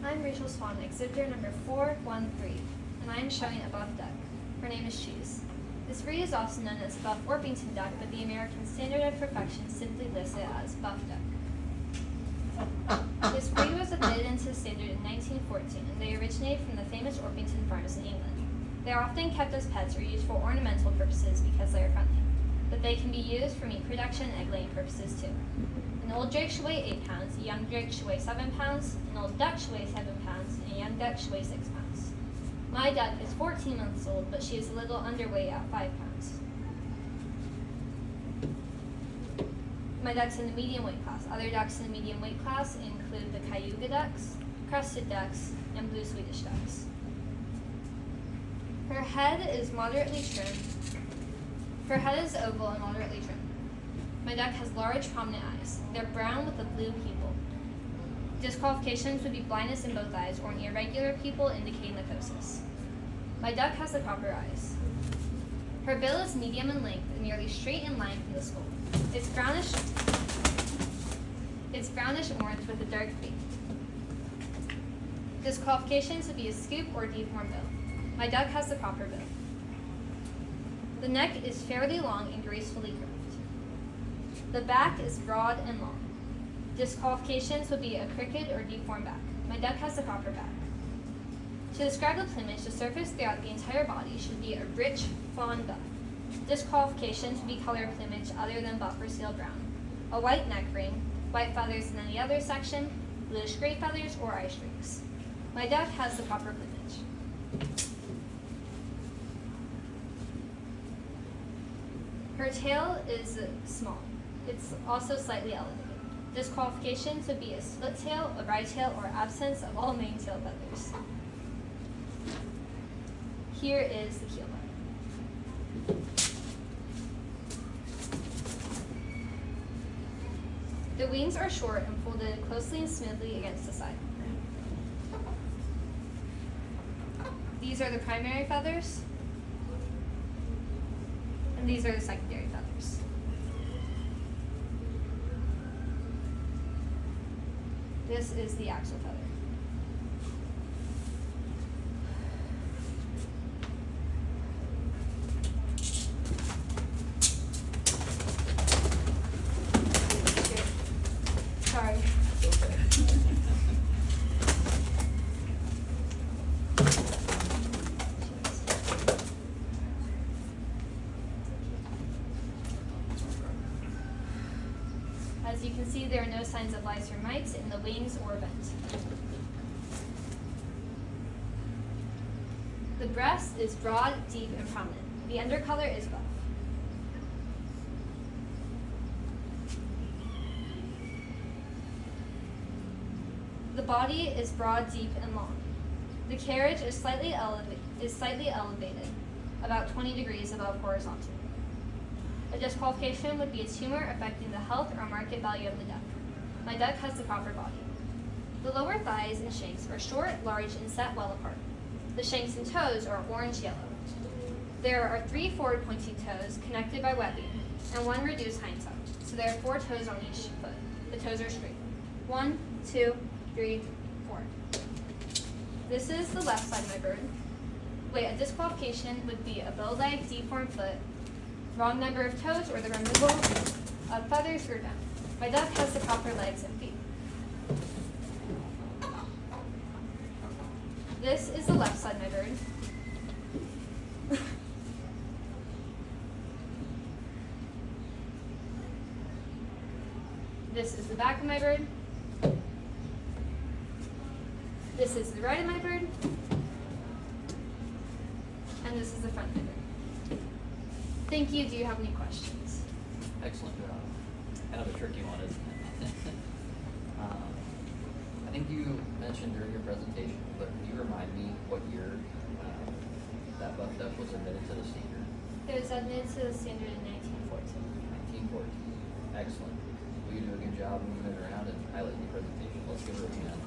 I'm Rachel Swan, exhibitor number 413, and I am showing a buff duck. Her name is Cheese. This breed is also known as buff Orpington duck, but the American Standard of Perfection simply lists it as buff duck. This breed was admitted into the standard in 1914, and they originated from the famous Orpington farms in England. They are often kept as pets or used for ornamental purposes because they are friendly, but they can be used for meat production and egg-laying purposes too. An old drake should weigh 8 pounds, a young drake should weigh 7 pounds, an old duck should weigh 7 pounds, and a young duck should weigh 6 pounds. My duck is 14 months old, but she is a little underweight at 5 pounds. My duck's in the medium weight class. Other ducks in the medium weight class include the Cayuga ducks, crested ducks, and blue Swedish ducks. Her head is moderately trimmed. Her head is oval and moderately trimmed. My duck has large, prominent eyes. They're brown with a blue pupil. Disqualifications would be blindness in both eyes or an irregular pupil indicating leukosis. My duck has the proper eyes. Her bill is medium in length and nearly straight in line from the skull. It's brownish orange with a dark beak. Disqualifications would be a scoop or deformed bill. My duck has the proper bill. The neck is fairly long and gracefully curved. The back is broad and long. Disqualifications would be a crooked or deformed back. My duck has the proper back. To describe the plumage, the surface throughout the entire body should be a rich fawn buff. Disqualifications would be color plumage other than buff or steel brown. A white neck ring, white feathers in any other section, bluish gray feathers, or eye streaks. My duck has the proper plumage. Her tail is small. It's also slightly elevated. Disqualifications would be a split tail, a right tail, or absence of all main tail feathers. Here is the keel bar. The wings are short and folded closely and smoothly against the side. These are the primary feathers, and these are the secondary feathers. This is the axle feather. Sorry. As you can see, there are no signs of lice or mites in the wings or vent. The breast is broad, deep, and prominent. The undercolor is buff. The body is broad, deep, and long. The carriage is slightly elevated, about 20 degrees above horizontal. A disqualification would be a tumor affecting the health or market value of the duck. My duck has the proper body. The lower thighs and shanks are short, large, and set well apart. The shanks and toes are orange-yellow. There are 3 forward-pointing toes connected by webbing, and 1 reduced hind toe. So there are 4 toes on each foot. The toes are straight. 1, 2, 3, 4. This is the left side of my bird. A disqualification would be a bow leg, deformed foot, wrong number of toes, or the removal of feathers or down. My duck has the proper legs and feet. This is the left side of my bird. This is the back of my bird. This is the right of my bird. And this is the front of my bird. Thank you. Do you have any questions? Excellent job. Kind of a tricky one, isn't it? I think you mentioned during your presentation, but can you remind me what year that buff duck was admitted to the standard? It was admitted to the standard in 1914. 1914. Excellent. Well, you do a good job moving it around and highlighting your presentation. Let's give her a hand.